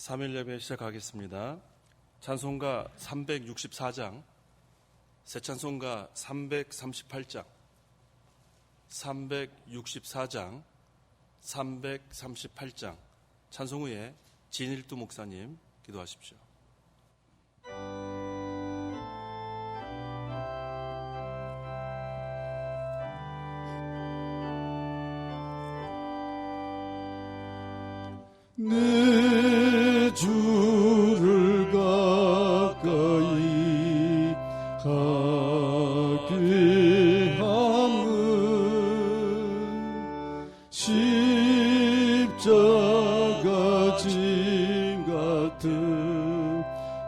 3일 예배 시작하겠습니다. 찬송가 364장, 새 찬송가 338장, 364장, 338장 찬송 후에 진일두 목사님 기도하십시오. 내 주를 가까이 하게 함은 십자가 짐 같은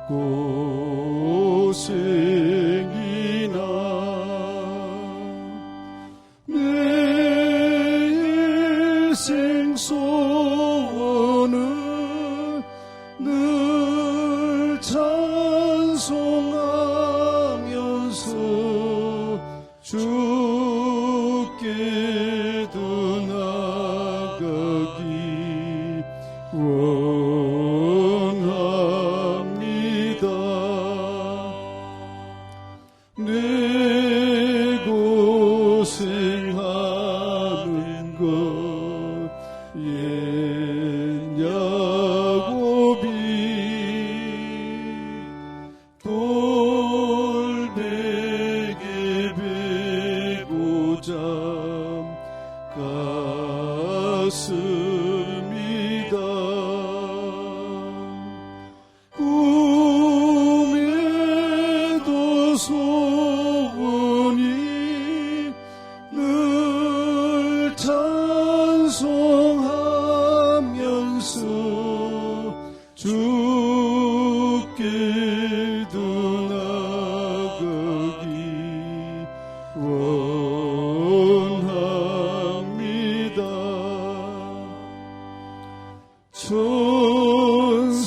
고생이나 내 일생 소원은 늘 찬송하면서 주께도 나가기 원합니다. 내 고생하는 것 옛 야곱이 돌베개 베고 잠 갔습니다. 꿈에도 소원이 늘 찬송하면서 주께도 나가기 원합니다.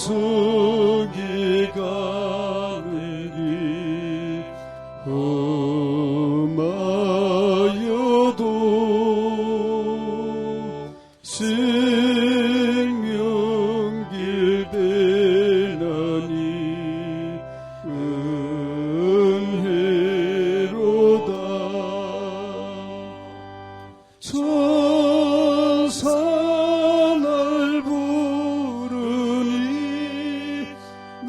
천석에 가는 길 험하여도 생명길 배나니 은혜로다. 천사 날 부르니 늘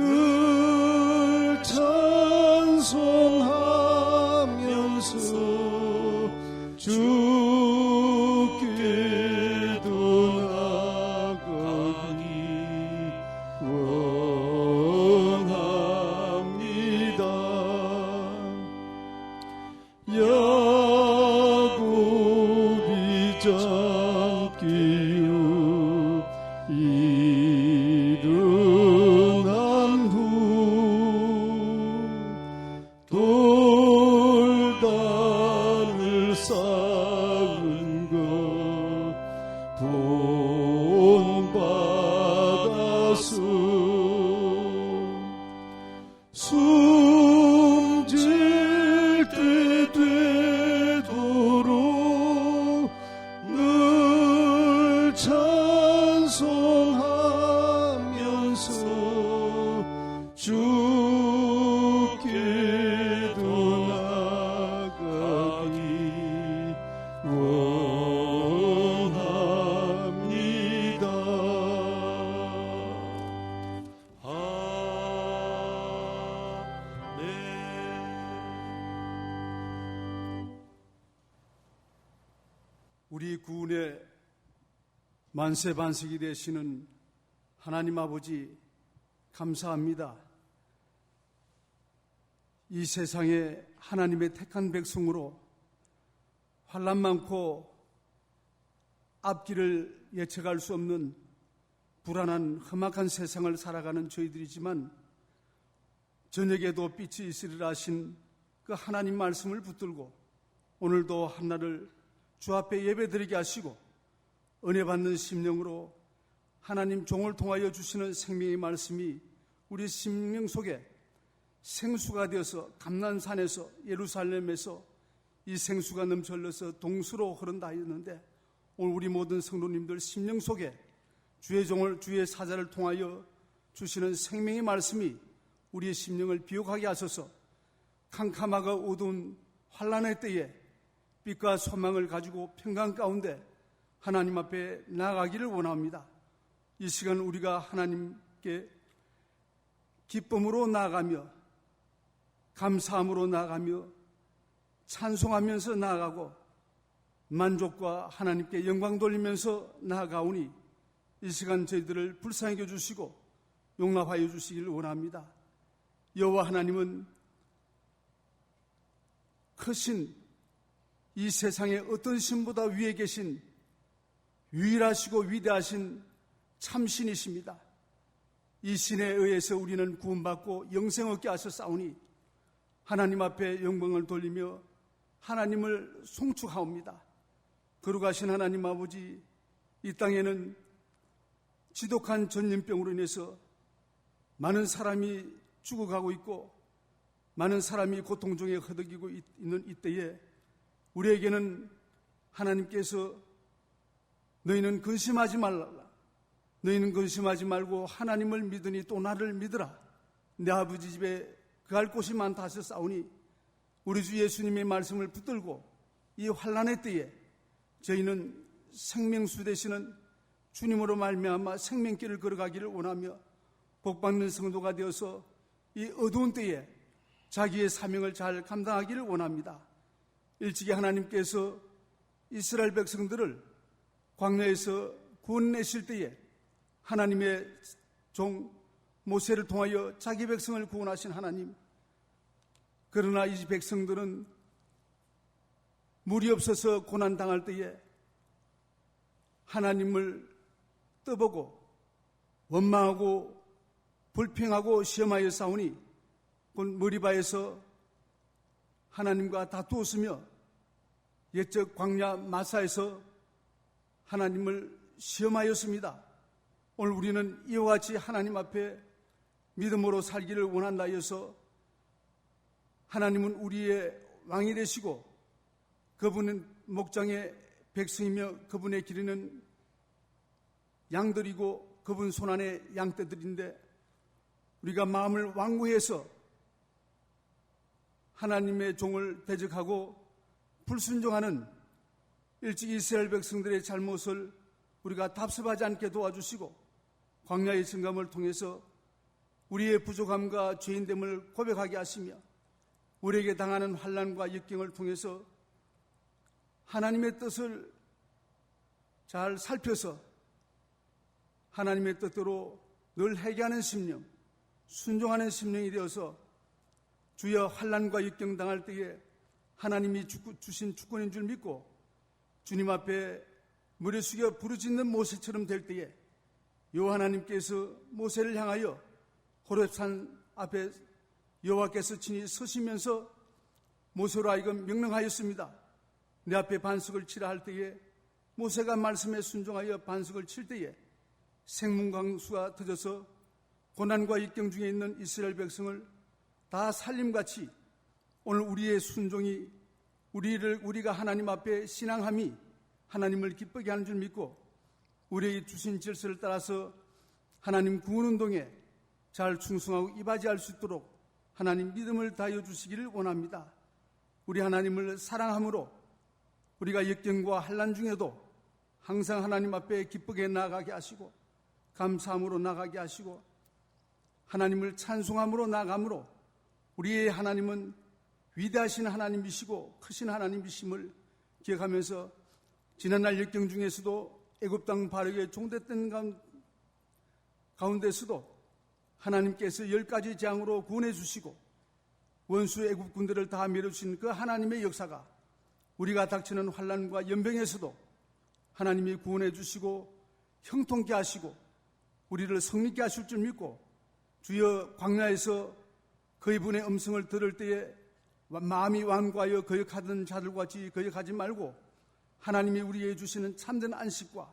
찬송하면서 주께도 나가기 원합니다. 야곱이 잡기로 일어난 후 돌담을 쌓은 것 본받아서 숨질 때 되도록 늘 찬송하면서 주께도 나가기 원합니다. 우리 구원의 만세반석이 되시는 하나님 아버지 감사합니다. 이 세상에 하나님의 택한 백성으로 환난 많고 앞길을 예측할 수 없는 불안한 험악한 세상을 살아가는 저희들이지만 저녁에도 빛이 있으리라 하신 그 하나님 말씀을 붙들고 오늘도 한날을 주 앞에 예배드리게 하시고 은혜 받는 심령으로 하나님 종을 통하여 주시는 생명의 말씀이 우리 심령 속에 생수가 되어서 감난산에서 예루살렘에서 이 생수가 넘쳐 흘러서 동수로 흐른다 했는데 오늘 우리 모든 성도님들 심령 속에 주의 종을 주의 사자를 통하여 주시는 생명의 말씀이 우리의 심령을 비옥하게 하소서. 캄캄하고 어두운 환난의 때에 빛과 소망을 가지고 평강 가운데 하나님 앞에 나아가기를 원합니다. 이 시간 우리가 하나님께 기쁨으로 나아가며 감사함으로 나아가며 찬송하면서 나아가고 만족과 하나님께 영광 돌리면서 나아가오니 이 시간 저희들을 불쌍히 여겨주시고 용납하여 주시기를 원합니다. 여호와 하나님은 크신 이 세상의 어떤 신보다 위에 계신 유일하시고 위대하신 참신이십니다. 이 신에 의해서 우리는 구원받고 영생 얻게 하셨사오니 하나님 앞에 영광을 돌리며 하나님을 송축하옵니다. 거룩하신 하나님 아버지, 이 땅에는 지독한 전염병으로 인해서 많은 사람이 죽어가고 있고 많은 사람이 고통 중에 허덕이고 있는 이때에 우리에게는 하나님께서 너희는 근심하지 말라, 너희는 근심하지 말고 하나님을 믿으니 또 나를 믿으라, 내 아버지 집에 그할 곳이 많다 하셨사오니 우리 주 예수님의 말씀을 붙들고 이 환난의 때에 저희는 생명수 되시는 주님으로 말미암아 생명길을 걸어가기를 원하며 복받는 성도가 되어서 이 어두운 때에 자기의 사명을 잘 감당하기를 원합니다. 일찍이 하나님께서 이스라엘 백성들을 광야에서 구원내실 때에 하나님의 종 모세를 통하여 자기 백성을 구원하신 하나님, 그러나 이 백성들은 물이 없어서 고난당할 때에 하나님을 떠보고 원망하고 불평하고 시험하여 싸우니 곧 머리바에서 하나님과 다투었으며 옛적 광야 마사에서 하나님을 시험하였습니다. 오늘 우리는 이와 같이 하나님 앞에 믿음으로 살기를 원한다 하여서 하나님은 우리의 왕이 되시고 그분은 목장의 백성이며 그분의 기르는 양들이고 그분 손안에 양떼들인데 우리가 마음을 완고해서 하나님의 종을 대적하고 불순종하는 일찍 이스라엘 백성들의 잘못을 우리가 답습하지 않게 도와주시고 광야의 증감을 통해서 우리의 부족함과 죄인됨을 고백하게 하시며 우리에게 당하는 환난과 역경을 통해서 하나님의 뜻을 잘 살펴서 하나님의 뜻대로 늘 회개하는 심령, 순종하는 심령이 되어서 주여 환난과 역경 당할 때에 하나님이 주신 주권인 줄 믿고 주님 앞에 무릎 숙여 부르짖는 모세처럼 될 때에 여호와 하나님께서 모세를 향하여 호렙산 앞에 여호와께서 친히 서시면서 모세로 하여금 명령하였습니다. 내 앞에 반석을 치라 할 때에 모세가 말씀에 순종하여 반석을 칠 때에 생문강수가 터져서 고난과 역경 중에 있는 이스라엘 백성을 다 살림같이 오늘 우리의 순종이 우리가 하나님 앞에 신앙함이 하나님을 기쁘게 하는 줄 믿고 우리에게 주신 질서를 따라서 하나님 구원운동에 잘 충성하고 이바지할 수 있도록 하나님 믿음을 다하여 주시기를 원합니다. 우리 하나님을 사랑함으로 우리가 역경과 환난 중에도 항상 하나님 앞에 기쁘게 나아가게 하시고 감사함으로 나아가게 하시고 하나님을 찬송함으로 나아감으로 우리의 하나님은 위대하신 하나님이시고 크신 하나님이심을 기억하면서 지난날 역경 중에서도 애굽 땅 바르게 종됐던 가운데서도 하나님께서 10가지 재앙으로 구원해 주시고 원수 애굽 군대를 다 밀어주신 그 하나님의 역사가 우리가 닥치는 환난과 연병에서도 하나님이 구원해 주시고 형통케 하시고 우리를 성립케 하실 줄 믿고 주여 광야에서 그의 분의 음성을 들을 때에 마음이 완고하여 거역하던 자들과 같이 거역하지 말고 하나님이 우리에게 주시는 참된 안식과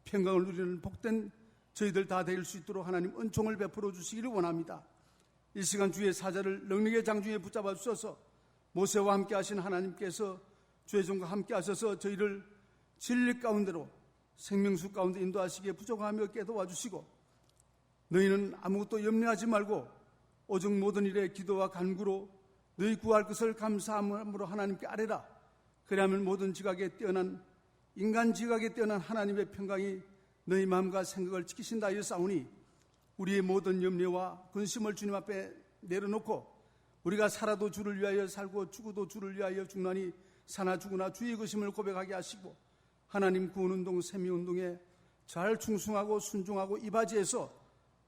평강을 누리는 복된 저희들 다 될 수 있도록 하나님 은총을 베풀어 주시기를 원합니다. 이 시간 주의 사자를 능력의 장중에 붙잡아 주셔서 모세와 함께 하신 하나님께서 주의 종과 함께 하셔서 저희를 진리 가운데로 생명수 가운데 인도하시기에 부족하며 깨도와 주시고 너희는 아무것도 염려하지 말고 오직 모든 일에 기도와 간구로 너희 구할 것을 감사함으로 하나님께 아뢰라. 그리하면 모든 지각에 뛰어난 인간 지각에 뛰어난 하나님의 평강이 너희 마음과 생각을 지키신다 하였사오니 우리의 모든 염려와 근심을 주님 앞에 내려놓고 우리가 살아도 주를 위하여 살고 죽어도 주를 위하여 죽나니 사나 죽으나 주의 것임을 고백하게 하시고 하나님 구원운동 세미운동에 잘 충성하고 순종하고 이바지해서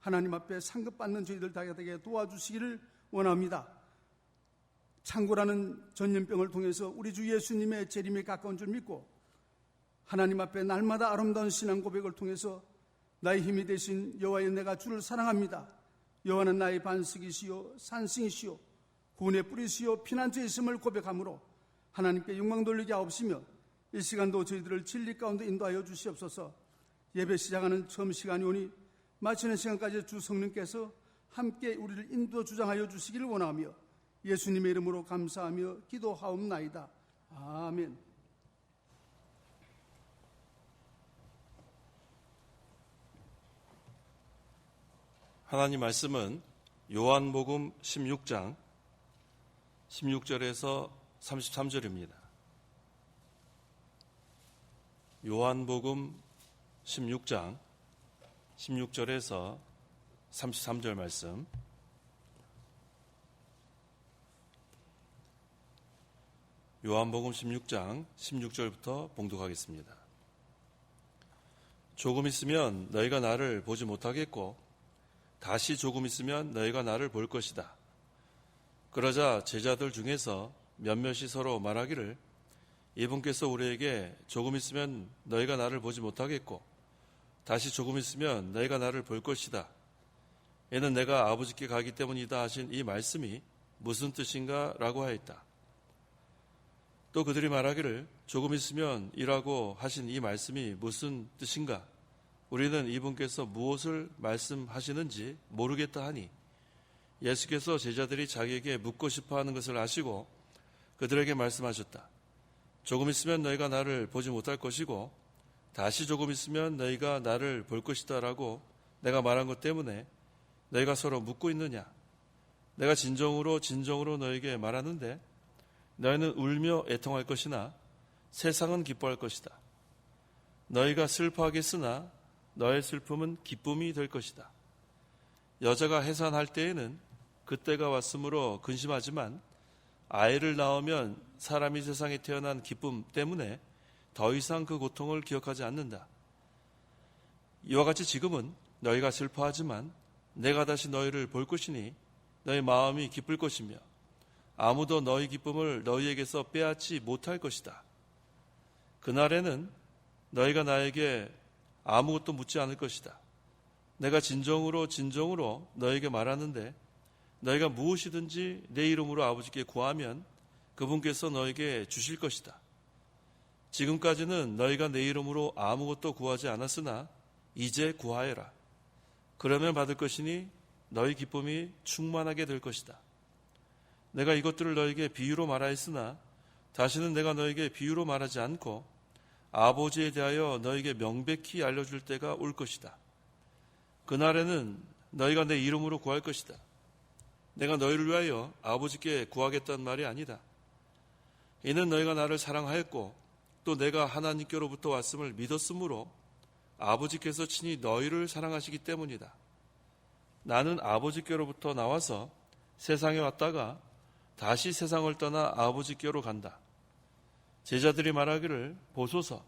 하나님 앞에 상급받는 저희들 다 되게 도와주시기를 원합니다. 창고라는 전염병을 통해서 우리 주 예수님의 재림에 가까운 줄 믿고 하나님 앞에 날마다 아름다운 신앙 고백을 통해서 나의 힘이 되신 여호와여 내가 주를 사랑합니다. 여호와는 나의 반석이시요 산승이시요 구원의 뿌리시요 피난처에 있음을 고백함으로 하나님께 영광 돌리게 하옵시며 이 시간도 저희들을 진리 가운데 인도하여 주시옵소서. 예배 시작하는 처음 시간이 오니 마치는 시간까지 주 성령께서 함께 우리를 인도 주장하여 주시기를 원하며 예수님의 이름으로 감사하며 기도하옵나이다. 아멘. 하나님 말씀은 요한복음 16장 16절에서 33절입니다. 요한복음 16장 16절에서 33절 말씀. 요한복음 16장 16절부터 봉독하겠습니다. 조금 있으면 너희가 나를 보지 못하겠고 다시 조금 있으면 너희가 나를 볼 것이다. 그러자 제자들 중에서 몇몇이 서로 말하기를 이분께서 우리에게 조금 있으면 너희가 나를 보지 못하겠고 다시 조금 있으면 너희가 나를 볼 것이다. 이는 내가 아버지께 가기 때문이다 하신 이 말씀이 무슨 뜻인가 라고 하였다. 또 그들이 말하기를 조금 있으면 이라고 하신 이 말씀이 무슨 뜻인가? 우리는 이분께서 무엇을 말씀하시는지 모르겠다 하니 예수께서 제자들이 자기에게 묻고 싶어하는 것을 아시고 그들에게 말씀하셨다. 조금 있으면 너희가 나를 보지 못할 것이고 다시 조금 있으면 너희가 나를 볼 것이다 라고 내가 말한 것 때문에 너희가 서로 묻고 있느냐? 내가 진정으로 너희에게 말하는데 너희는 울며 애통할 것이나 세상은 기뻐할 것이다. 너희가 슬퍼하겠으나 너의 슬픔은 기쁨이 될 것이다. 여자가 해산할 때에는 그때가 왔으므로 근심하지만 아이를 낳으면 사람이 세상에 태어난 기쁨 때문에 더 이상 그 고통을 기억하지 않는다. 이와 같이 지금은 너희가 슬퍼하지만 내가 다시 너희를 볼 것이니 너희 마음이 기쁠 것이며 아무도 너희 기쁨을 너희에게서 빼앗지 못할 것이다. 그날에는 너희가 나에게 아무것도 묻지 않을 것이다. 내가 진정으로 너희에게 말하는데 너희가 무엇이든지 내 이름으로 아버지께 구하면 그분께서 너희에게 주실 것이다. 지금까지는 너희가 내 이름으로 아무것도 구하지 않았으나 이제 구하여라. 그러면 받을 것이니 너희 기쁨이 충만하게 될 것이다. 내가 이것들을 너희에게 비유로 말하였으나 다시는 내가 너희에게 비유로 말하지 않고 아버지에 대하여 너희에게 명백히 알려줄 때가 올 것이다. 그날에는 너희가 내 이름으로 구할 것이다. 내가 너희를 위하여 아버지께 구하겠다는 말이 아니다. 이는 너희가 나를 사랑하였고 또 내가 하나님께로부터 왔음을 믿었으므로 아버지께서 친히 너희를 사랑하시기 때문이다. 나는 아버지께로부터 나와서 세상에 왔다가 다시 세상을 떠나 아버지께로 간다. 제자들이 말하기를 보소서,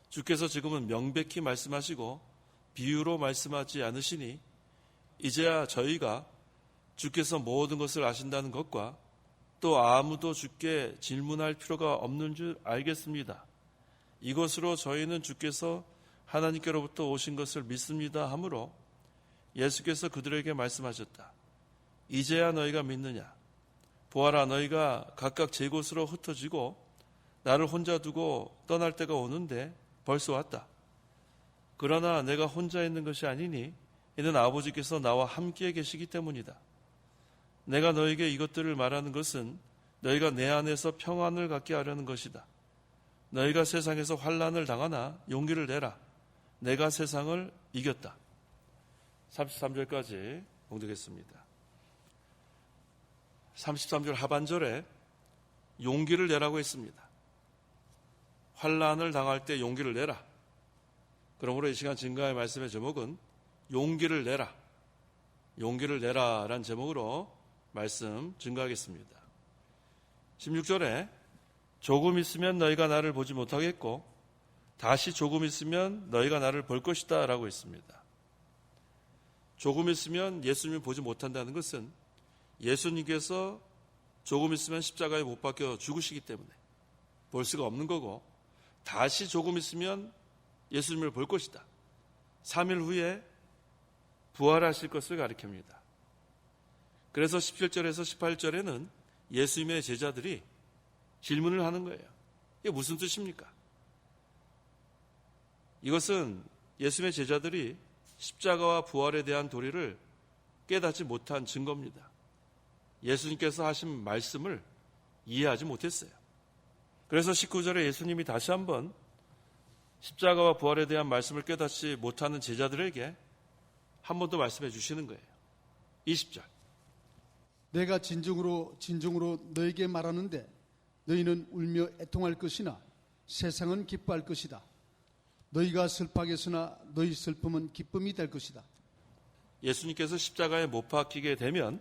주께서 지금은 명백히 말씀하시고 비유로 말씀하지 않으시니 이제야 저희가 주께서 모든 것을 아신다는 것과 또 아무도 주께 질문할 필요가 없는 줄 알겠습니다. 이것으로 저희는 주께서 하나님께로부터 오신 것을 믿습니다 하므로 예수께서 그들에게 말씀하셨다. 이제야 너희가 믿느냐? 보아라, 너희가 각각 제 곳으로 흩어지고 나를 혼자 두고 떠날 때가 오는데 벌써 왔다. 그러나 내가 혼자 있는 것이 아니니 이는 아버지께서 나와 함께 계시기 때문이다. 내가 너희에게 이것들을 말하는 것은 너희가 내 안에서 평안을 갖게 하려는 것이다. 너희가 세상에서 환난을 당하나 용기를 내라. 내가 세상을 이겼다. 33절까지 봉독했습니다. 33절 하반절에 용기를 내라고 했습니다. 환난을 당할 때 용기를 내라. 그러므로 이 시간 증거의 말씀의 제목은 용기를 내라. 용기를 내라라는 제목으로 말씀 증거하겠습니다. 16절에 조금 있으면 너희가 나를 보지 못하겠고 다시 조금 있으면 너희가 나를 볼 것이다 라고 했습니다. 조금 있으면 예수님을 보지 못한다는 것은 예수님께서 조금 있으면 십자가에 못 박혀 죽으시기 때문에 볼 수가 없는 거고, 다시 조금 있으면 예수님을 볼 것이다. 3일 후에 부활하실 것을 가리킵니다. 그래서 17절에서 18절에는 예수님의 제자들이 질문을 하는 거예요. 이게 무슨 뜻입니까? 이것은 예수님의 제자들이 십자가와 부활에 대한 도리를 깨닫지 못한 증거입니다. 예수님께서 하신 말씀을 이해하지 못했어요. 그래서 19절에 예수님이 다시 한번 십자가와 부활에 대한 말씀을 깨닫지 못하는 제자들에게 한 번 더 말씀해 주시는 거예요. 20절. 내가 진정으로 너에게 말하는데 너희는 울며 애통할 것이나 세상은 기뻐할 것이다. 너희가 슬퍼하겠으나 너희 슬픔은 기쁨이 될 것이다. 예수님께서 십자가에 못 박히게 되면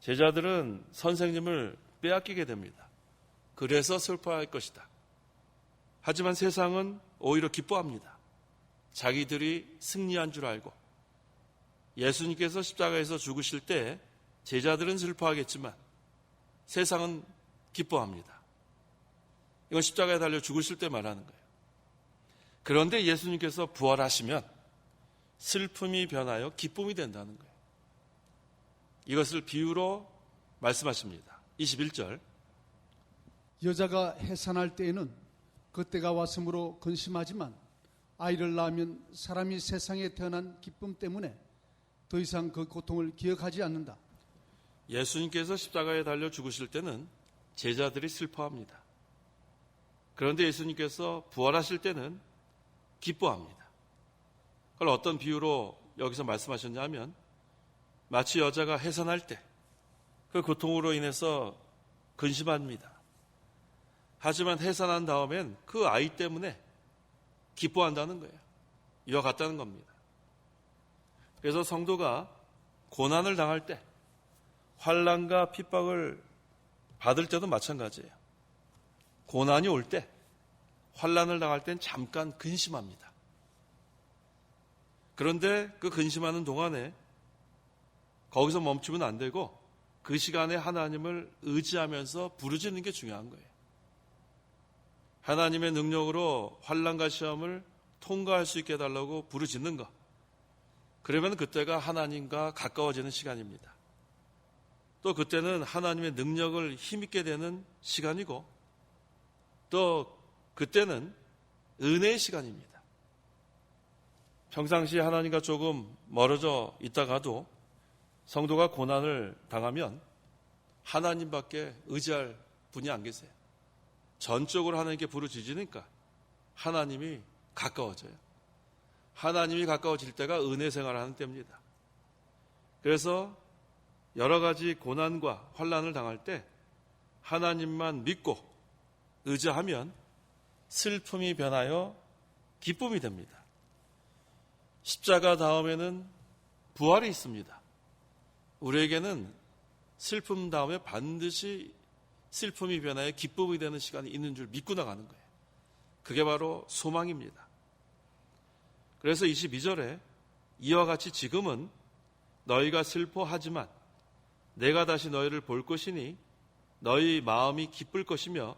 제자들은 선생님을 빼앗기게 됩니다. 그래서 슬퍼할 것이다. 하지만 세상은 오히려 기뻐합니다. 자기들이 승리한 줄 알고. 예수님께서 십자가에서 죽으실 때 제자들은 슬퍼하겠지만 세상은 기뻐합니다. 이건 십자가에 달려 죽으실 때 말하는 거예요. 그런데 예수님께서 부활하시면 슬픔이 변하여 기쁨이 된다는 거예요. 이것을 비유로 말씀하십니다. 21절. 여자가 해산할 때에는 그때가 왔으므로 근심하지만 아이를 낳으면 사람이 세상에 태어난 기쁨 때문에 더 이상 그 고통을 기억하지 않는다. 예수님께서 십자가에 달려 죽으실 때는 제자들이 슬퍼합니다. 그런데 예수님께서 부활하실 때는 기뻐합니다. 그걸 어떤 비유로 여기서 말씀하셨냐 하면 마치 여자가 해산할 때 그 고통으로 인해서 근심합니다. 하지만 해산한 다음엔 그 아이 때문에 기뻐한다는 거예요. 이와 같다는 겁니다. 그래서 성도가 고난을 당할 때, 환난과 핍박을 받을 때도 마찬가지예요. 고난이 올 때, 환난을 당할 땐 잠깐 근심합니다. 그런데 그 근심하는 동안에 거기서 멈추면 안 되고 그 시간에 하나님을 의지하면서 부르짖는 게 중요한 거예요. 하나님의 능력으로 환난과 시험을 통과할 수 있게 해달라고 부르짖는 것. 그러면 그때가 하나님과 가까워지는 시간입니다. 또 그때는 하나님의 능력을 힘있게 되는 시간이고 또 그때는 은혜의 시간입니다. 평상시에 하나님과 조금 멀어져 있다가도 성도가 고난을 당하면 하나님밖에 의지할 분이 안 계세요. 전적으로 하나님께 부르짖으니까 하나님이 가까워져요. 하나님이 가까워질 때가 은혜 생활하는 때입니다. 그래서 여러 가지 고난과 환난을 당할 때 하나님만 믿고 의지하면 슬픔이 변하여 기쁨이 됩니다. 십자가 다음에는 부활이 있습니다. 우리에게는 슬픔 다음에 반드시 슬픔이 변하여 기쁨이 되는 시간이 있는 줄 믿고 나가는 거예요. 그게 바로 소망입니다. 그래서 22절에 이와 같이 지금은 너희가 슬퍼하지만 내가 다시 너희를 볼 것이니 너희 마음이 기쁠 것이며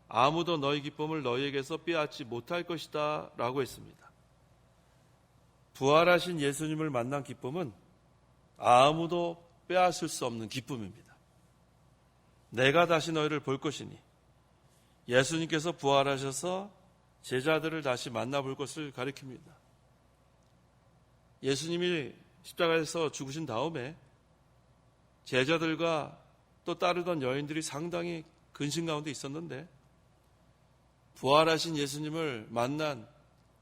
아무도 너희 기쁨을 너희에게서 빼앗지 못할 것이다 라고 했습니다. 부활하신 예수님을 만난 기쁨은 아무도 빼앗을 수 없는 기쁨입니다. 내가 다시 너희를 볼 것이니 예수님께서 부활하셔서 제자들을 다시 만나볼 것을 가리킵니다. 예수님이 십자가에서 죽으신 다음에 제자들과 또 따르던 여인들이 상당히 근심 가운데 있었는데 부활하신 예수님을 만난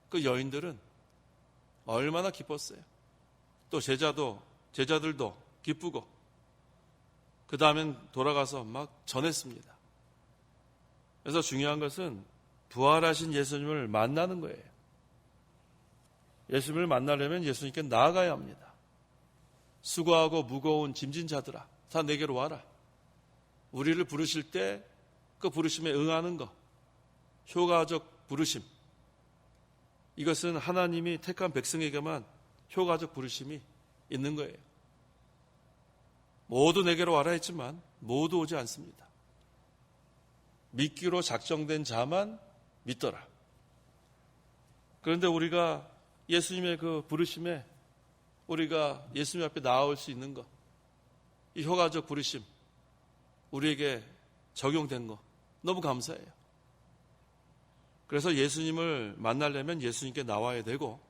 그 여인들은 얼마나 기뻤어요. 또 제자들도 기쁘고 그 다음엔 돌아가서 막 전했습니다. 그래서 중요한 것은 부활하신 예수님을 만나는 거예요. 예수님을 만나려면 예수님께 나아가야 합니다. 수고하고 무거운 짐진 자들아, 다 내게로 와라. 우리를 부르실 때 그 부르심에 응하는 것, 효과적 부르심. 이것은 하나님이 택한 백성에게만 효과적 부르심이 있는 거예요. 모두 내게로 와라 했지만 모두 오지 않습니다. 믿기로 작정된 자만 믿더라. 그런데 우리가 예수님의 그 부르심에 우리가 예수님 앞에 나아올 수 있는 것, 이 효과적 부르심, 우리에게 적용된 거 너무 감사해요. 그래서 예수님을 만나려면 예수님께 나와야 되고,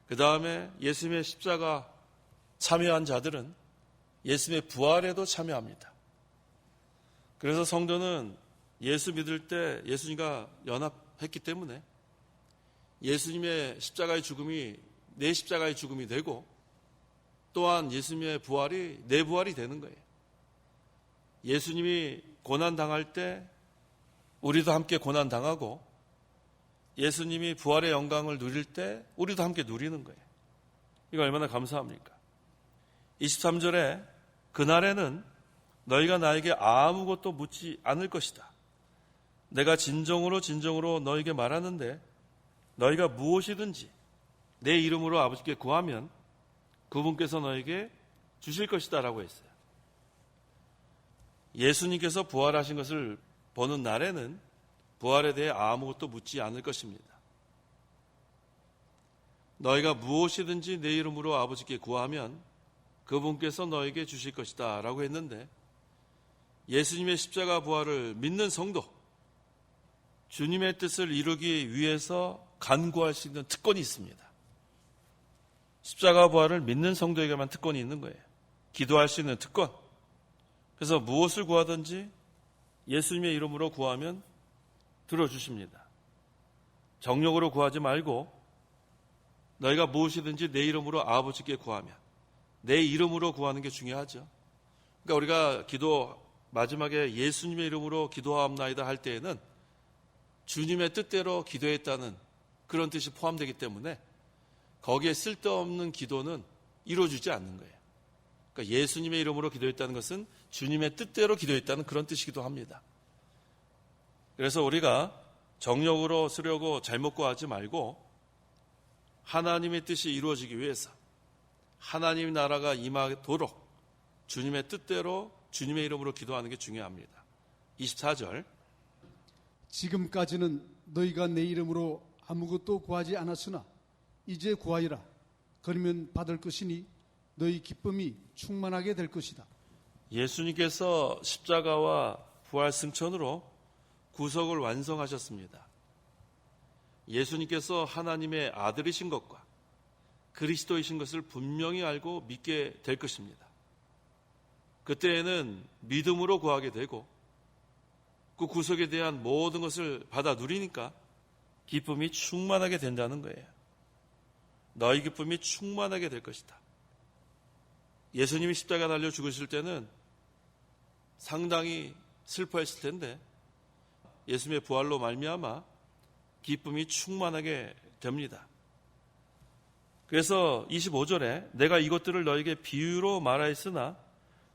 그 다음에 예수님의 십자가 참여한 자들은 예수님의 부활에도 참여합니다. 그래서 성도는 예수 믿을 때 예수님과 연합했기 때문에 예수님의 십자가의 죽음이 내 십자가의 죽음이 되고, 또한 예수님의 부활이 내 부활이 되는 거예요. 예수님이 고난당할 때 우리도 함께 고난당하고, 예수님이 부활의 영광을 누릴 때 우리도 함께 누리는 거예요. 이거 얼마나 감사합니까? 23절에 그날에는 너희가 나에게 아무것도 묻지 않을 것이다. 내가 진정으로 너희에게 말하는데 너희가 무엇이든지 내 이름으로 아버지께 구하면 그분께서 너희에게 주실 것이다 라고 했어요. 예수님께서 부활하신 것을 보는 날에는 부활에 대해 아무것도 묻지 않을 것입니다. 너희가 무엇이든지 내 이름으로 아버지께 구하면 그분께서 너에게 주실 것이다 라고 했는데, 예수님의 십자가 부활을 믿는 성도, 주님의 뜻을 이루기 위해서 간구할 수 있는 특권이 있습니다. 십자가 부활을 믿는 성도에게만 특권이 있는 거예요. 기도할 수 있는 특권. 그래서 무엇을 구하든지 예수님의 이름으로 구하면 들어주십니다. 정욕으로 구하지 말고 너희가 무엇이든지 내 이름으로 아버지께 구하면, 내 이름으로 구하는 게 중요하죠. 그러니까 우리가 기도 마지막에 예수님의 이름으로 기도하옵나이다 할 때에는 주님의 뜻대로 기도했다는 그런 뜻이 포함되기 때문에 거기에 쓸데없는 기도는 이루어지지 않는 거예요. 그러니까 예수님의 이름으로 기도했다는 것은 주님의 뜻대로 기도했다는 그런 뜻이기도 합니다. 그래서 우리가 정욕으로 쓰려고 잘못 구하지 말고 하나님의 뜻이 이루어지기 위해서 하나님 나라가 임하도록 주님의 뜻대로 주님의 이름으로 기도하는 게 중요합니다. 24절 지금까지는 너희가 내 이름으로 아무것도 구하지 않았으나 이제 구하여라. 그러면 받을 것이니 너희 기쁨이 충만하게 될 것이다. 예수님께서 십자가와 부활 승천으로 구속을 완성하셨습니다. 예수님께서 하나님의 아들이신 것과 그리스도이신 것을 분명히 알고 믿게 될 것입니다. 그때에는 믿음으로 구하게 되고 그 구속에 대한 모든 것을 받아 누리니까 기쁨이 충만하게 된다는 거예요. 너희 기쁨이 충만하게 될 것이다. 예수님이 십자가 달려 죽으실 때는 상당히 슬퍼했을 텐데 예수님의 부활로 말미암아 기쁨이 충만하게 됩니다. 그래서 25절에 내가 이것들을 너에게 비유로 말하였으나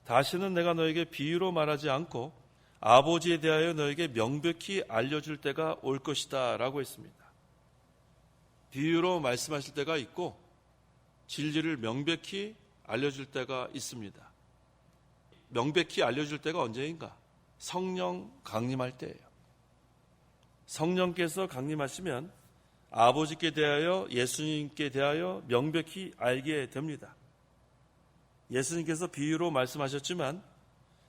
다시는 내가 너에게 비유로 말하지 않고 아버지에 대하여 너에게 명백히 알려줄 때가 올 것이다 라고 했습니다. 비유로 말씀하실 때가 있고 진리를 명백히 알려줄 때가 있습니다. 명백히 알려줄 때가 언제인가? 성령 강림할 때예요. 성령께서 강림하시면 아버지께 대하여 예수님께 대하여 명백히 알게 됩니다. 예수님께서 비유로 말씀하셨지만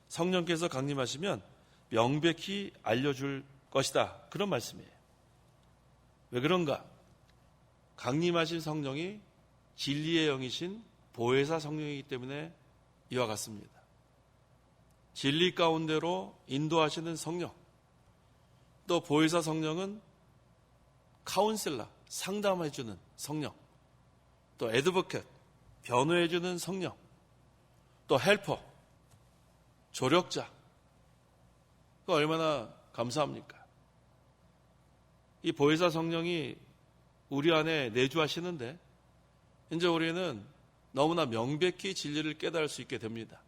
성령께서 강림하시면 명백히 알려줄 것이다. 그런 말씀이에요. 왜 그런가? 강림하신 성령이 진리의 영이신 보혜사 성령이기 때문에 이와 같습니다. 진리 가운데로 인도하시는 성령, 또 보혜사 성령은 카운셀러, 상담해주는 성령, 또 애드버켓, 변호해주는 성령, 또 헬퍼, 조력자, 그 얼마나 감사합니까? 이 보혜사 성령이 우리 안에 내주하시는데 이제 우리는 너무나 명백히 진리를 깨달을 수 있게 됩니다.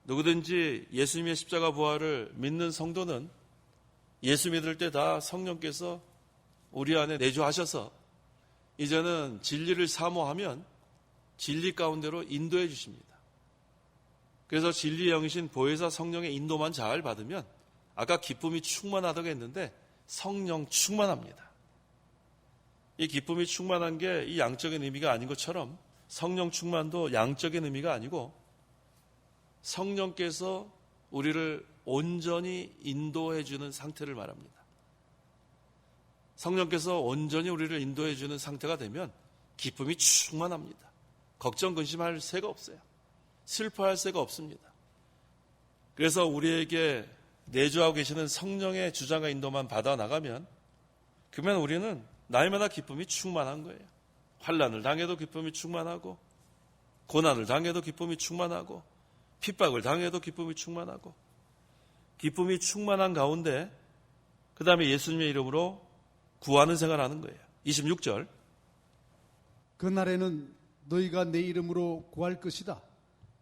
누구든지 예수님의 십자가 부활을 믿는 성도는 예수 믿을 때 다 성령께서 우리 안에 내주하셔서 이제는 진리를 사모하면 진리 가운데로 인도해 주십니다. 그래서 진리의 영이신 보혜사 성령의 인도만 잘 받으면 아까 기쁨이 충만하다고 했는데 성령 충만합니다. 이 기쁨이 충만한 게 이 양적인 의미가 아닌 것처럼 성령 충만도 양적인 의미가 아니고 성령께서 우리를 온전히 인도해 주는 상태를 말합니다. 성령께서 온전히 우리를 인도해 주는 상태가 되면 기쁨이 충만합니다. 걱정 근심할 새가 없어요. 슬퍼할 새가 없습니다. 그래서 우리에게 내주하고 계시는 성령의 주장과 인도만 받아 나가면 그러면 우리는 날마다 기쁨이 충만한 거예요. 환난을 당해도 기쁨이 충만하고 고난을 당해도 기쁨이 충만하고 핍박을 당해도 기쁨이 충만하고 기쁨이 충만한 가운데 그 다음에 예수님의 이름으로 구하는 생활하는 거예요. 26절 그날에는 너희가 내 이름으로 구할 것이다.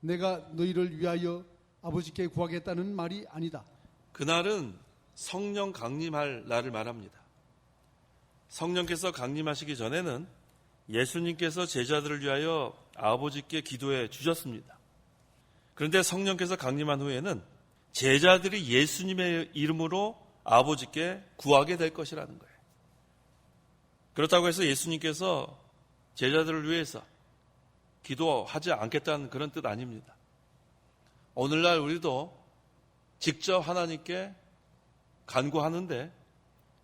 내가 너희를 위하여 아버지께 구하겠다는 말이 아니다. 그날은 성령 강림할 날을 말합니다. 성령께서 강림하시기 전에는 예수님께서 제자들을 위하여 아버지께 기도해 주셨습니다. 그런데 성령께서 강림한 후에는 제자들이 예수님의 이름으로 아버지께 구하게 될 것이라는 거예요. 그렇다고 해서 예수님께서 제자들을 위해서 기도하지 않겠다는 그런 뜻 아닙니다. 오늘날 우리도 직접 하나님께 간구하는데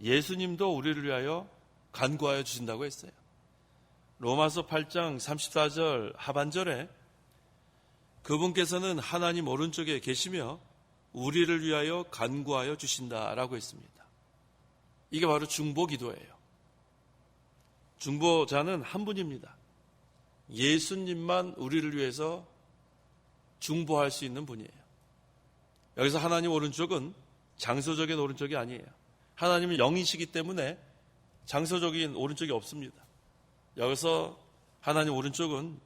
예수님도 우리를 위하여 간구하여 주신다고 했어요. 로마서 8장 34절 하반절에 그분께서는 하나님 오른쪽에 계시며 우리를 위하여 간구하여 주신다라고 했습니다. 이게 바로 중보기도예요. 중보자는 한 분입니다. 예수님만 우리를 위해서 중보할 수 있는 분이에요. 여기서 하나님 오른쪽은 장소적인 오른쪽이 아니에요. 하나님은 영이시기 때문에 장소적인 오른쪽이 없습니다. 여기서 하나님 오른쪽은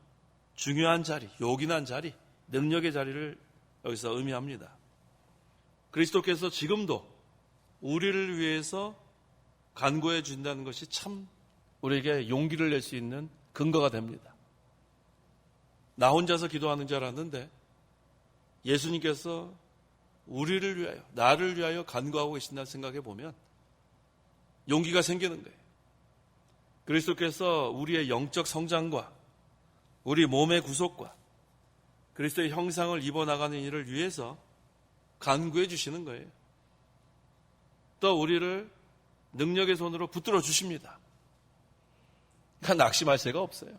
중요한 자리, 요긴한 자리, 능력의 자리를 여기서 의미합니다. 그리스도께서 지금도 우리를 위해서 간구해 준다는 것이 참 우리에게 용기를 낼 수 있는 근거가 됩니다. 나 혼자서 기도하는 줄 알았는데 예수님께서 우리를 위하여, 나를 위하여 간구하고 계신다는 생각해 보면 용기가 생기는 거예요. 그리스도께서 우리의 영적 성장과 우리 몸의 구속과 그리스도의 형상을 입어나가는 일을 위해서 간구해 주시는 거예요. 또 우리를 능력의 손으로 붙들어 주십니다. 그러니까 낙심할 새가 없어요.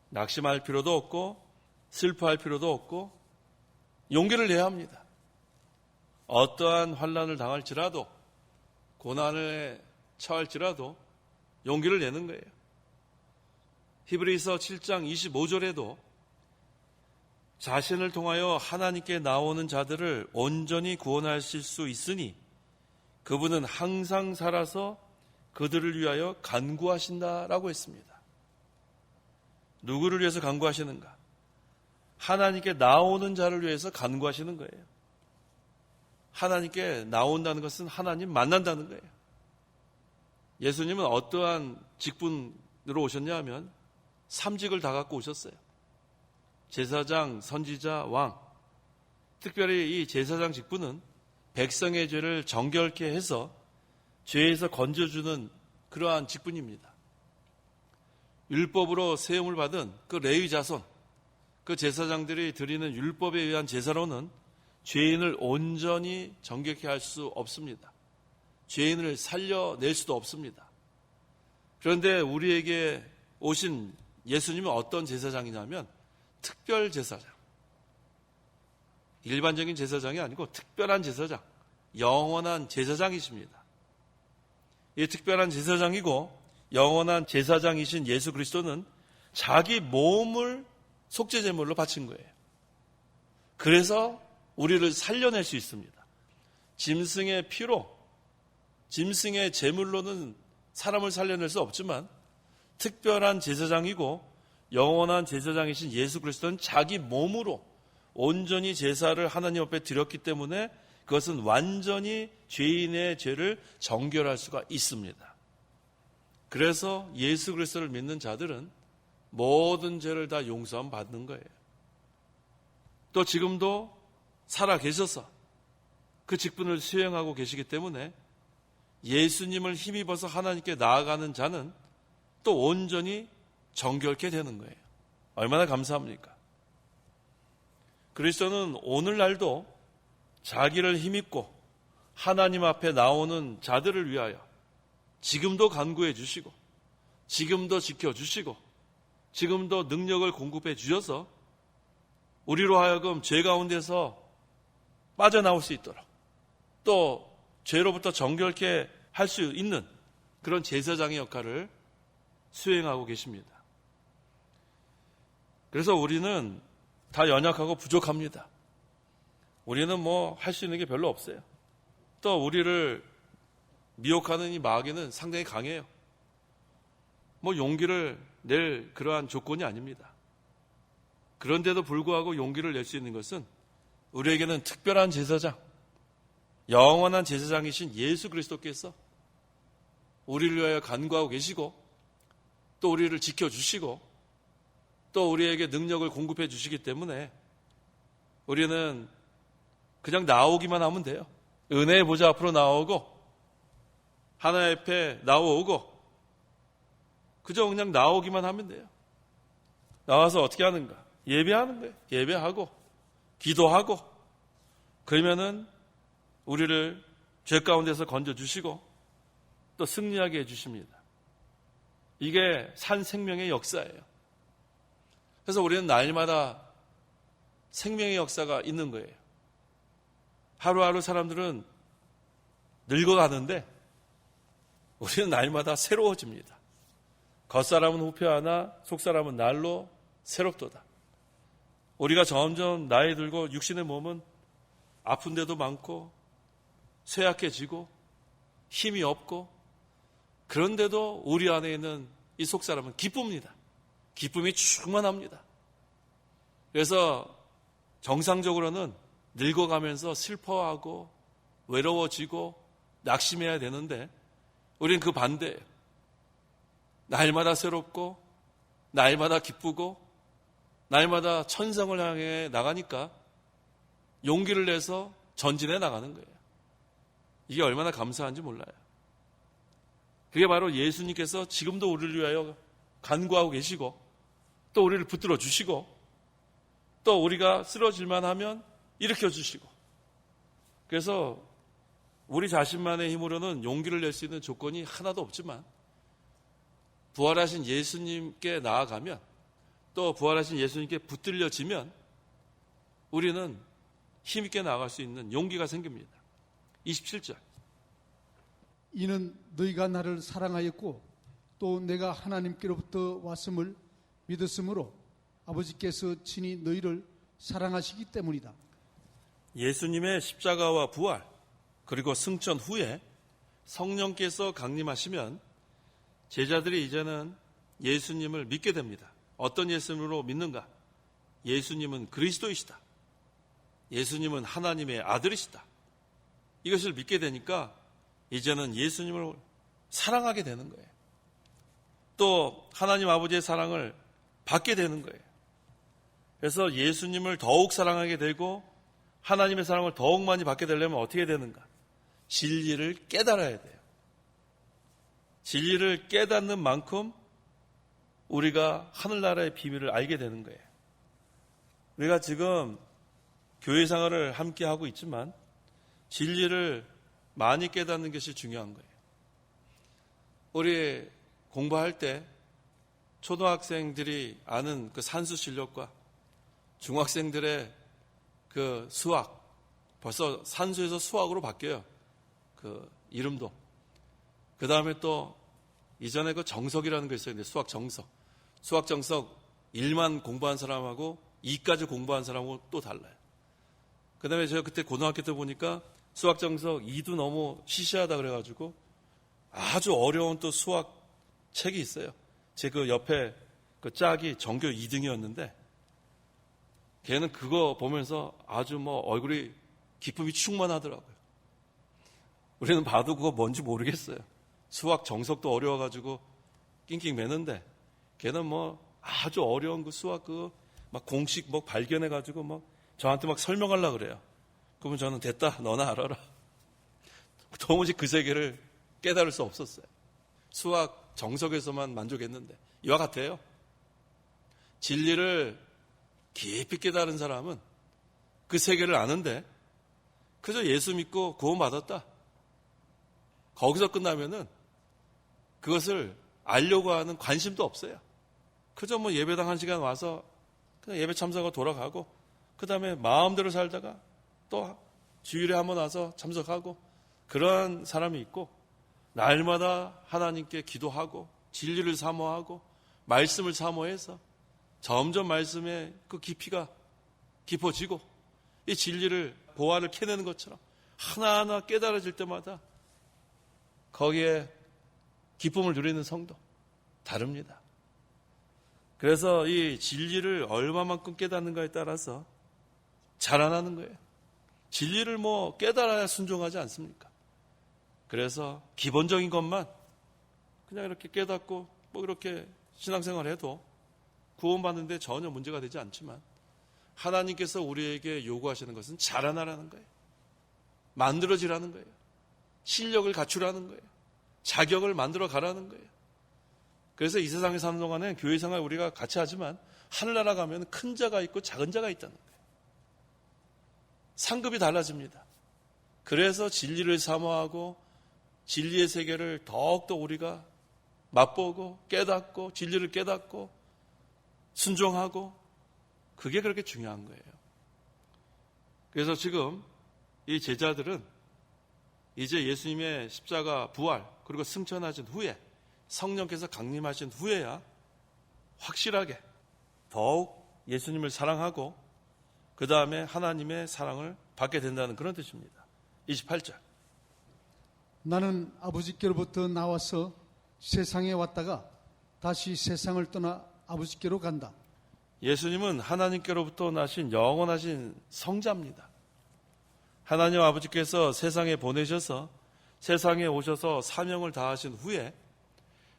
낙심할 필요도 없고 슬퍼할 필요도 없고 용기를 내야 합니다. 어떠한 환난을 당할지라도 고난에 처할지라도 용기를 내는 거예요. 히브리서 7장 25절에도 자신을 통하여 하나님께 나오는 자들을 온전히 구원하실 수 있으니 그분은 항상 살아서 그들을 위하여 간구하신다라고 했습니다. 누구를 위해서 간구하시는가? 하나님께 나오는 자를 위해서 간구하시는 거예요. 하나님께 나온다는 것은 하나님 만난다는 거예요. 예수님은 어떠한 직분으로 오셨냐 하면 3직을 다 갖고 오셨어요. 제사장, 선지자, 왕. 특별히 이 제사장 직분은 백성의 죄를 정결케 해서 죄에서 건져주는 그러한 직분입니다. 율법으로 세움을 받은 그 레위 자손, 그 제사장들이 드리는 율법에 의한 제사로는 죄인을 온전히 정결케 할 수 없습니다. 죄인을 살려낼 수도 없습니다. 그런데 우리에게 오신 예수님은 어떤 제사장이냐면 특별 제사장. 일반적인 제사장이 아니고 특별한 제사장, 영원한 제사장이십니다. 이 특별한 제사장이고 영원한 제사장이신 예수 그리스도는 자기 몸을 속죄제물로 바친 거예요. 그래서 우리를 살려낼 수 있습니다. 짐승의 피로, 짐승의 제물로는 사람을 살려낼 수 없지만 특별한 제사장이고 영원한 제사장이신 예수 그리스도는 자기 몸으로 온전히 제사를 하나님 앞에 드렸기 때문에 그것은 완전히 죄인의 죄를 정결할 수가 있습니다. 그래서 예수 그리스도를 믿는 자들은 모든 죄를 다 용서함 받는 거예요. 또 지금도 살아 계셔서 그 직분을 수행하고 계시기 때문에 예수님을 힘입어서 하나님께 나아가는 자는 또 온전히 정결케 되는 거예요. 얼마나 감사합니까? 그리스도는 오늘날도 자기를 힘입고 하나님 앞에 나오는 자들을 위하여 지금도 간구해 주시고 지금도 지켜주시고 지금도 능력을 공급해 주셔서 우리로 하여금 죄 가운데서 빠져나올 수 있도록 또 죄로부터 정결케 할 수 있는 그런 제사장의 역할을 수행하고 계십니다. 그래서 우리는 다 연약하고 부족합니다. 우리는 뭐 할 수 있는 게 별로 없어요. 또 우리를 미혹하는 이 마귀는 상당히 강해요. 뭐 용기를 낼 그러한 조건이 아닙니다. 그런데도 불구하고 용기를 낼 수 있는 것은 우리에게는 특별한 제사장, 영원한 제사장이신 예수 그리스도께서 우리를 위하여 간구하고 계시고 또 우리를 지켜주시고 또 우리에게 능력을 공급해 주시기 때문에 우리는 그냥 나오기만 하면 돼요. 은혜의 보좌 앞으로 나오고 하나님 앞에 나오고 그저 그냥 나오기만 하면 돼요. 나와서 어떻게 하는가? 예배하는 거예요. 예배하고 기도하고 그러면은 우리를 죄 가운데서 건져주시고 또 승리하게 해주십니다. 이게 산 생명의 역사예요. 그래서 우리는 날마다 생명의 역사가 있는 거예요. 하루하루 사람들은 늙어가는데 우리는 날마다 새로워집니다. 겉사람은 후패하나 속사람은 날로 새롭도다. 우리가 점점 나이 들고 육신의 몸은 아픈 데도 많고 쇠약해지고 힘이 없고 그런데도 우리 안에 있는 이 속사람은 기쁩니다. 기쁨이 충만합니다. 그래서 정상적으로는 늙어가면서 슬퍼하고 외로워지고 낙심해야 되는데 우리는 그 반대예요. 날마다 새롭고 날마다 기쁘고 날마다 천성을 향해 나가니까 용기를 내서 전진해 나가는 거예요. 이게 얼마나 감사한지 몰라요. 그게 바로 예수님께서 지금도 우리를 위하여 간구하고 계시고 또 우리를 붙들어 주시고 또 우리가 쓰러질만 하면 일으켜 주시고 그래서 우리 자신만의 힘으로는 용기를 낼 수 있는 조건이 하나도 없지만 부활하신 예수님께 나아가면 또 부활하신 예수님께 붙들려지면 우리는 힘있게 나아갈 수 있는 용기가 생깁니다. 27절 이는 너희가 나를 사랑하였고 또 내가 하나님께로부터 왔음을 믿었으므로 아버지께서 친히 너희를 사랑하시기 때문이다. 예수님의 십자가와 부활 그리고 승천 후에 성령께서 강림하시면 제자들이 이제는 예수님을 믿게 됩니다. 어떤 예수님으로 믿는가? 예수님은 그리스도이시다. 예수님은 하나님의 아들이시다. 이것을 믿게 되니까 이제는 예수님을 사랑하게 되는 거예요. 또 하나님 아버지의 사랑을 받게 되는 거예요. 그래서 예수님을 더욱 사랑하게 되고 하나님의 사랑을 더욱 많이 받게 되려면 어떻게 되는가? 진리를 깨달아야 돼요. 진리를 깨닫는 만큼 우리가 하늘나라의 비밀을 알게 되는 거예요. 우리가 지금 교회 생활을 함께 하고 있지만 진리를 많이 깨닫는 것이 중요한 거예요. 우리 공부할 때 초등학생들이 아는 그 산수 실력과 중학생들의 그 수학, 벌써 산수에서 수학으로 바뀌어요. 그 이름도. 그 다음에 또 이전에 그 정석이라는 거 있어요. 수학 정석. 수학 정석 1만 공부한 사람하고 2까지 공부한 사람하고 또 달라요. 그 다음에 제가 그때 고등학교 때 보니까 수학 정석 2도 너무 시시하다 그래가지고 아주 어려운 또 수학 책이 있어요. 제 그 옆에 그 짝이 전교 2등이었는데 걔는 그거 보면서 아주 뭐 얼굴이 기쁨이 충만하더라고요. 우리는 봐도 그거 뭔지 모르겠어요. 수학 정석도 어려워가지고 낑낑 매는데 걔는 뭐 아주 어려운 그 수학 그 막 공식 뭐 발견해가지고 막 저한테 막 설명하려고 그래요. 그러면 저는 됐다, 너나 알아라. 도무지 그 세계를 깨달을 수 없었어요. 수학 정석에서만 만족했는데 이와 같아요. 진리를 깊이 깨달은 사람은 그 세계를 아는데 그저 예수 믿고 구원받았다. 거기서 끝나면은 그것을 알려고 하는 관심도 없어요. 그저 뭐 예배당 1시간 와서 그냥 예배 참석하고 돌아가고 그 다음에 마음대로 살다가 또 주일에 한번 와서 참석하고 그런 사람이 있고 날마다 하나님께 기도하고 진리를 사모하고 말씀을 사모해서 점점 말씀의 그 깊이가 깊어지고 이 진리를 보화를 캐내는 것처럼 하나하나 깨달아질 때마다 거기에 기쁨을 누리는 성도 다릅니다. 그래서 이 진리를 얼마만큼 깨닫는가에 따라서 자라나는 거예요. 진리를 뭐 깨달아야 순종하지 않습니까? 그래서 기본적인 것만 그냥 이렇게 깨닫고 뭐 이렇게 신앙생활을 해도 구원받는데 전혀 문제가 되지 않지만 하나님께서 우리에게 요구하시는 것은 자라나라는 거예요. 만들어지라는 거예요. 실력을 갖추라는 거예요. 자격을 만들어 가라는 거예요. 그래서 이 세상에 사는 동안에 교회 생활 우리가 같이 하지만 하늘나라 가면 큰 자가 있고 작은 자가 있다는 거예요. 상급이 달라집니다. 그래서 진리를 사모하고 진리의 세계를 더욱더 우리가 맛보고 깨닫고 진리를 깨닫고 순종하고 그게 그렇게 중요한 거예요. 그래서 지금 이 제자들은 이제 예수님의 십자가 부활 그리고 승천하신 후에 성령께서 강림하신 후에야 확실하게 더욱 예수님을 사랑하고 그 다음에 하나님의 사랑을 받게 된다는 그런 뜻입니다. 28절. 나는 아버지께로부터 나와서 세상에 왔다가 다시 세상을 떠나 아버지께로 간다. 예수님은 하나님께로부터 나신 영원하신 성자입니다. 하나님 아버지께서 세상에 보내셔서 세상에 오셔서 사명을 다하신 후에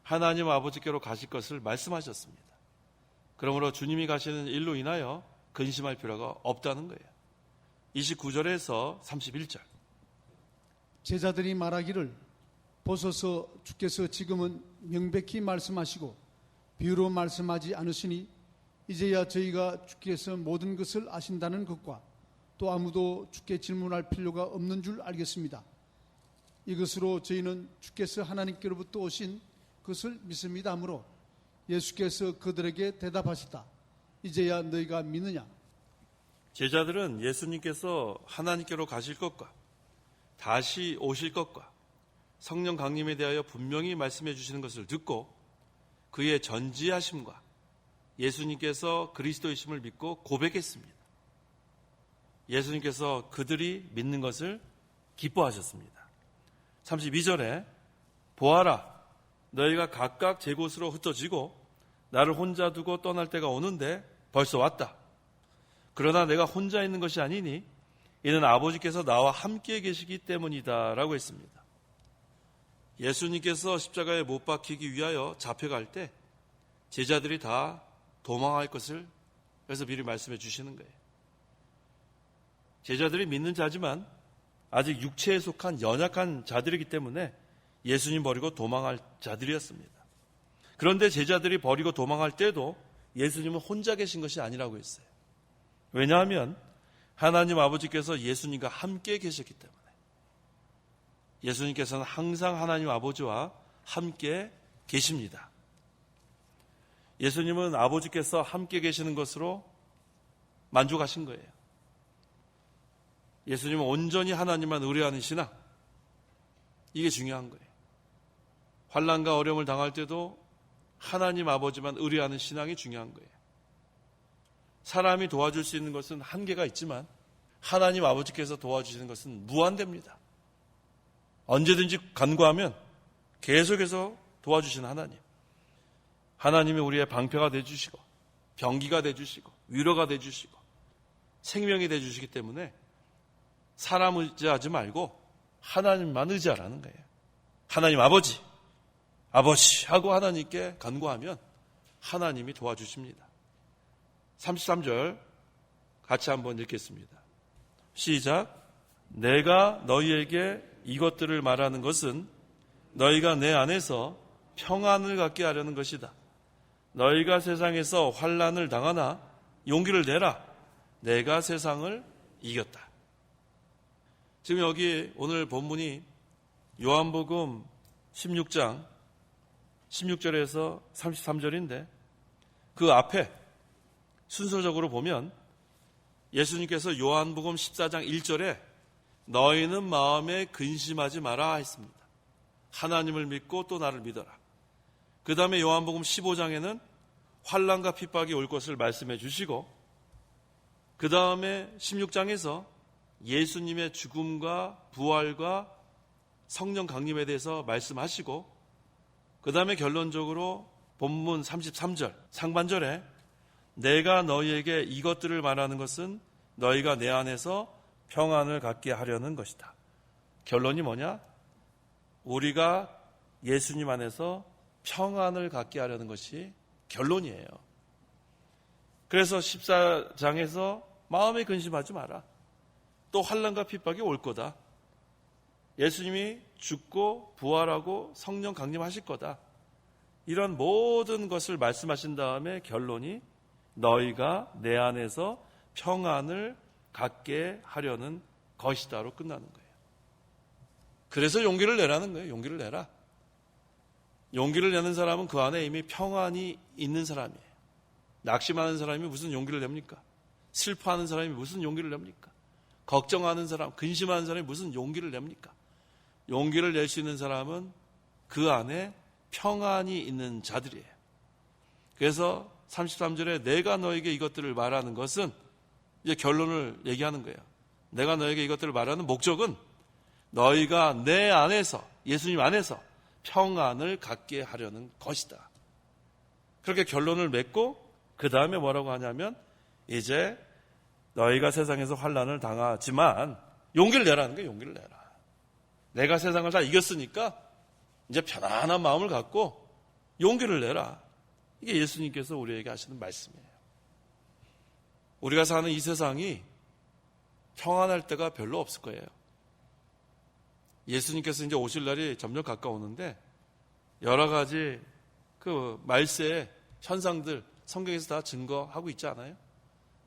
하나님 아버지께로 가실 것을 말씀하셨습니다. 그러므로 주님이 가시는 일로 인하여 근심할 필요가 없다는 거예요. 29절에서 31절. 제자들이 말하기를 보소서 주께서 지금은 명백히 말씀하시고 비유로 말씀하지 않으시니 이제야 저희가 주께서 모든 것을 아신다는 것과 또 아무도 주께 질문할 필요가 없는 줄 알겠습니다. 이것으로 저희는 주께서 하나님께로부터 오신 것을 믿습니다 하므로 예수께서 그들에게 대답하셨다. 이제야 너희가 믿느냐? 제자들은 예수님께서 하나님께로 가실 것과 다시 오실 것과 성령 강림에 대하여 분명히 말씀해 주시는 것을 듣고 그의 전지하심과 예수님께서 그리스도이심을 믿고 고백했습니다. 예수님께서 그들이 믿는 것을 기뻐하셨습니다. 32절에 보아라 너희가 각각 제 곳으로 흩어지고 나를 혼자 두고 떠날 때가 오는데 벌써 왔다. 그러나 내가 혼자 있는 것이 아니니 이는 아버지께서 나와 함께 계시기 때문이다 라고 했습니다. 예수님께서 십자가에 못 박히기 위하여 잡혀갈 때 제자들이 다 도망할 것을 그래서 미리 말씀해 주시는 거예요. 제자들이 믿는 자지만 아직 육체에 속한 연약한 자들이기 때문에 예수님 버리고 도망할 자들이었습니다. 그런데 제자들이 버리고 도망할 때도 예수님은 혼자 계신 것이 아니라고 했어요. 왜냐하면 하나님 아버지께서 예수님과 함께 계셨기 때문에 예수님께서는 항상 하나님 아버지와 함께 계십니다. 예수님은 아버지께서 함께 계시는 것으로 만족하신 거예요. 예수님은 온전히 하나님만 의뢰하는 신앙, 이게 중요한 거예요. 환난과 어려움을 당할 때도 하나님 아버지만 의뢰하는 신앙이 중요한 거예요. 사람이 도와줄 수 있는 것은 한계가 있지만 하나님 아버지께서 도와주시는 것은 무한대입니다. 언제든지 간구하면 계속해서 도와주시는 하나님. 하나님이 우리의 방패가 되어주시고 병기가 되어주시고 위로가 되어주시고 생명이 되어주시기 때문에 사람 의지하지 말고 하나님만 의지하라는 거예요. 하나님 아버지 하고 하나님께 간구하면 하나님이 도와주십니다. 33절 같이 한번 읽겠습니다. 시작. 내가 너희에게 이것들을 말하는 것은 너희가 내 안에서 평안을 갖게 하려는 것이다. 너희가 세상에서 환난을 당하나 용기를 내라. 내가 세상을 이겼다. 지금 여기 오늘 본문이 요한복음 16장 16절에서 33절인데 그 앞에 순서적으로 보면 예수님께서 요한복음 14장 1절에 너희는 마음에 근심하지 마라 했습니다. 하나님을 믿고 또 나를 믿어라. 그 다음에 요한복음 15장에는 환난과 핍박이 올 것을 말씀해 주시고 그 다음에 16장에서 예수님의 죽음과 부활과 성령 강림에 대해서 말씀하시고 그 다음에 결론적으로 본문 33절 상반절에 내가 너희에게 이것들을 말하는 것은 너희가 내 안에서 평안을 갖게 하려는 것이다. 결론이 뭐냐? 우리가 예수님 안에서 평안을 갖게 하려는 것이 결론이에요. 그래서 14장에서 마음에 근심하지 마라. 또 환난과 핍박이 올 거다. 예수님이 죽고 부활하고 성령 강림하실 거다. 이런 모든 것을 말씀하신 다음에 결론이 너희가 내 안에서 평안을 갖게 하려는 것이다로 끝나는 거예요. 그래서 용기를 내라는 거예요. 용기를 내라. 용기를 내는 사람은 그 안에 이미 평안이 있는 사람이에요. 낙심하는 사람이 무슨 용기를 냅니까? 슬퍼하는 사람이 무슨 용기를 냅니까? 걱정하는 사람, 근심하는 사람이 무슨 용기를 냅니까? 용기를 낼 수 있는 사람은 그 안에 평안이 있는 자들이에요. 그래서 33절에 내가 너에게 이것들을 말하는 것은 이제 결론을 얘기하는 거예요. 내가 너에게 이것들을 말하는 목적은 너희가 내 안에서 예수님 안에서 평안을 갖게 하려는 것이다. 그렇게 결론을 맺고 그 다음에 뭐라고 하냐면 이제 너희가 세상에서 환난을 당하지만 용기를 내라는 거예요. 용기를 내라. 내가 세상을 다 이겼으니까 이제 편안한 마음을 갖고 용기를 내라. 이게 예수님께서 우리에게 하시는 말씀이에요. 우리가 사는 이 세상이 평안할 때가 별로 없을 거예요. 예수님께서 이제 오실 날이 점점 가까우는데 여러 가지 그 말세의 현상들 성경에서 다 증거하고 있지 않아요?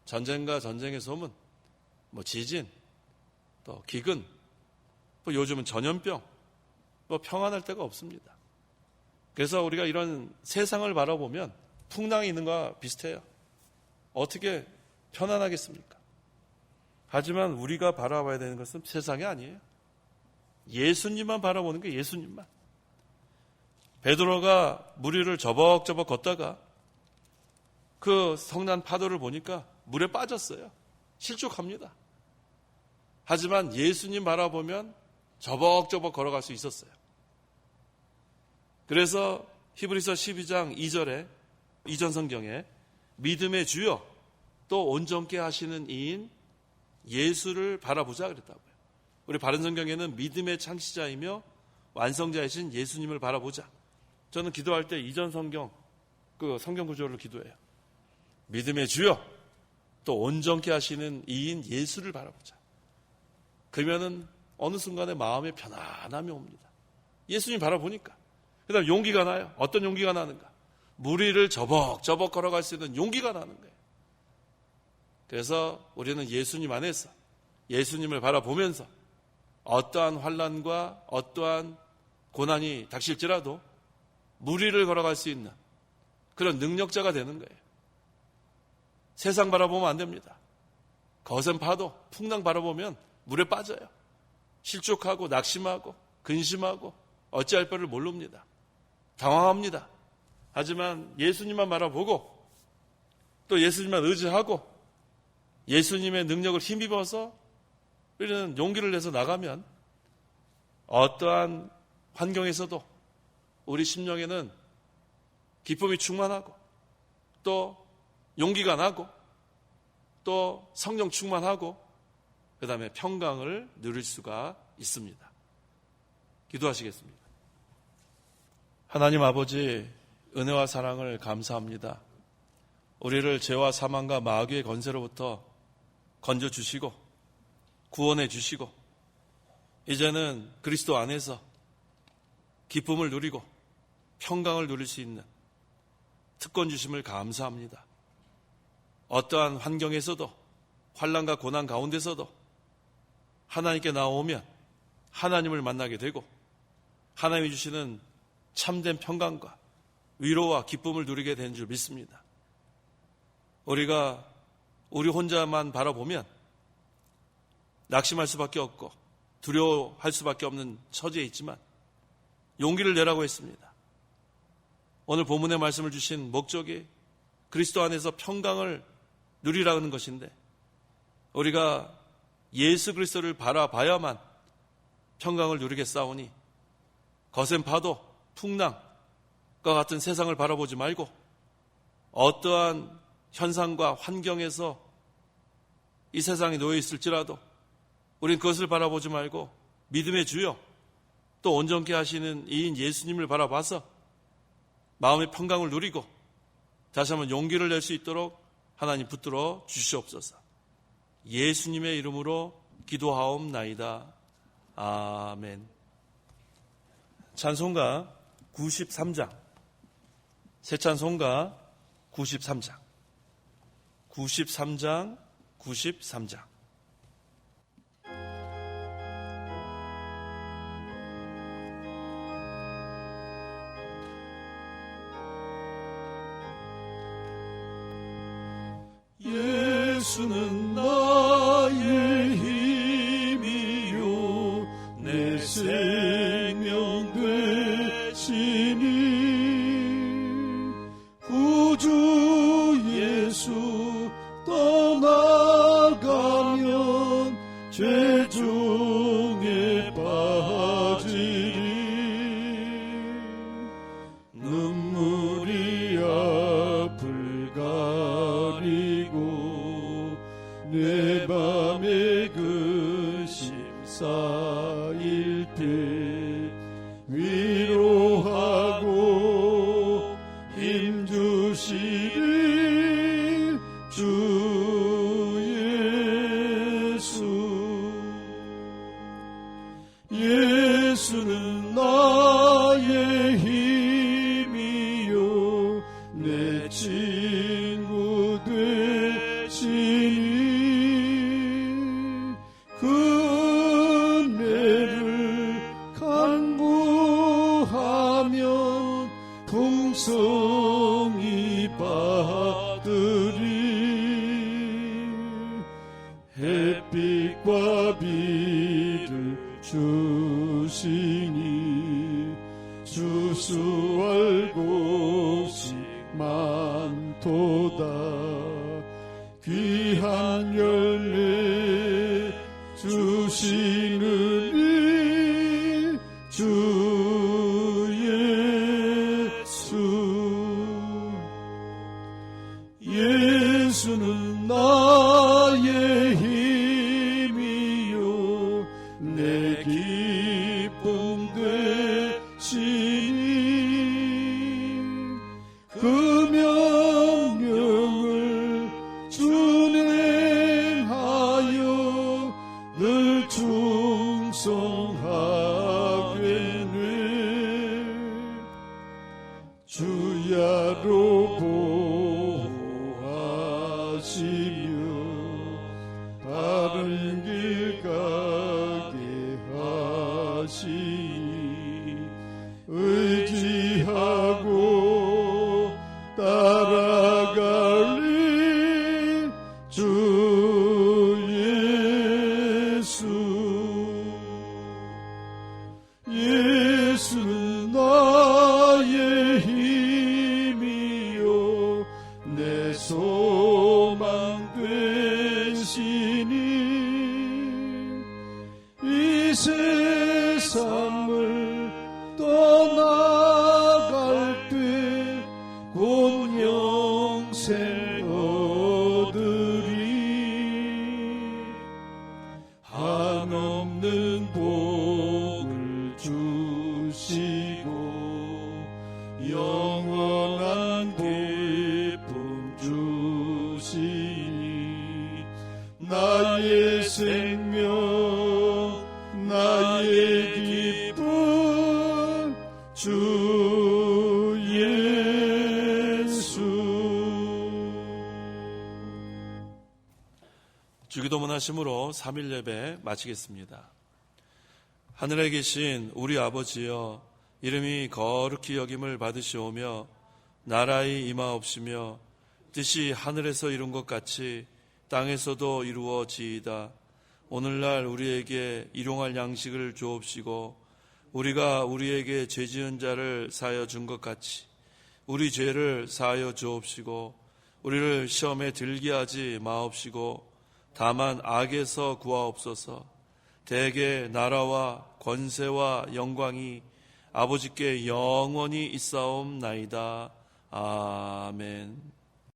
전쟁과 전쟁의 소문, 뭐 지진, 또 기근, 또 요즘은 전염병, 뭐 평안할 데가 없습니다. 그래서 우리가 이런 세상을 바라보면 풍랑이 있는 것과 비슷해요. 어떻게 편안하겠습니까? 하지만 우리가 바라봐야 되는 것은 세상이 아니에요. 예수님만 바라보는 게 예수님만. 베드로가 물 위를 저벅저벅 걷다가 그 성난 파도를 보니까 물에 빠졌어요. 실족합니다. 하지만 예수님 바라보면 저벅저벅 걸어갈 수 있었어요. 그래서 히브리서 12장 2절에 이전 성경에 믿음의 주여 또 온전케 하시는 이인 예수를 바라보자 그랬다고요. 우리 바른 성경에는 믿음의 창시자이며 완성자이신 예수님을 바라보자. 저는 기도할 때 이전 성경 그 성경 구조를 기도해요. 믿음의 주여 또 온전케 하시는 이인 예수를 바라보자. 그러면은 어느 순간에 마음에 편안함이 옵니다. 예수님 바라보니까. 그 다음 용기가 나요. 어떤 용기가 나는가? 물 위를 저벅저벅 걸어갈 수 있는 용기가 나는 거예요. 그래서 우리는 예수님 안에서 예수님을 바라보면서 어떠한 환난과 어떠한 고난이 닥칠지라도 물 위를 걸어갈 수 있는 그런 능력자가 되는 거예요. 세상 바라보면 안 됩니다. 거센 파도, 풍랑 바라보면 물에 빠져요. 실족하고 낙심하고 근심하고 어찌할 바를 모릅니다. 당황합니다. 하지만 예수님만 바라보고 또 예수님만 의지하고 예수님의 능력을 힘입어서 우리는 용기를 내서 나가면 어떠한 환경에서도 우리 심령에는 기쁨이 충만하고 또 용기가 나고 또 성령 충만하고 그 다음에 평강을 누릴 수가 있습니다. 기도하시겠습니다. 하나님 아버지, 은혜와 사랑을 감사합니다. 우리를 죄와 사망과 마귀의 권세로부터 건져주시고 구원해 주시고 이제는 그리스도 안에서 기쁨을 누리고 평강을 누릴 수 있는 특권 주심을 감사합니다. 어떠한 환경에서도 환난과 고난 가운데서도 하나님께 나오면 하나님을 만나게 되고 하나님이 주시는 참된 평강과 위로와 기쁨을 누리게 된 줄 믿습니다. 우리가 우리 혼자만 바라보면 낙심할 수밖에 없고 두려워할 수밖에 없는 처지에 있지만 용기를 내라고 했습니다. 오늘 본문의 말씀을 주신 목적이 그리스도 안에서 평강을 누리라는 것인데 우리가 예수 그리스도를 바라봐야만 평강을 누리겠사오니 거센 파도, 풍랑과 같은 세상을 바라보지 말고 어떠한 현상과 환경에서 이 세상에 놓여 있을지라도 우린 그것을 바라보지 말고 믿음의 주여 또 온전케 하시는 이인 예수님을 바라봐서 마음의 평강을 누리고 다시 한번 용기를 낼 수 있도록 하나님 붙들어 주시옵소서. 예수님의 이름으로 기도하옵나이다. 아멘. 찬송가 93장, 새 찬송가 93장, 93장. 예수는 나의 힘이요 내 생명 되시니 구주 예수 떠나가면 죄중에 빠지리 눈물이 앞을 가리고 내 맘에 근심 쌓일 때 위로하고 힘주시리 주 예수. 예수는 나의 힘이요 내 친구 되시니 그 은혜를 간구하면 풍성히 받으리 햇빛과 비를 주시니 주수할 곳이 많도다 귀한 열매 주시느니 주 예수. 예수는 나의 힘이요 내 기쁨 되시니 그 명령을 준행하여 늘 충성하겠네 주야로 보호하시며 바른 길 가게 하시니 의지하고 따라갈리 주 예수. 예수는 나의 힘이요 되시니 이 세상을 떠나갈 때 곧 영생 얻으리. 한없는 복을 주시고 영원한 기쁨 주시니 나의 생명 나의 기쁨 주 예수. 주기도문 하심으로 3일 예배 마치겠습니다. 하늘에 계신 우리 아버지여, 이름이 거룩히 여김을 받으시오며 나라의 임하옵시며 뜻이 하늘에서 이룬 것 같이 땅에서도 이루어지이다. 오늘날 우리에게 일용할 양식을 주옵시고 우리가 우리에게 죄 지은 자를 사하여 준 것 같이 우리 죄를 사하여 주옵시고 우리를 시험에 들게 하지 마옵시고 다만 악에서 구하옵소서. 대개 나라와 권세와 영광이 아버지께 영원히 있사옵나이다. 아멘.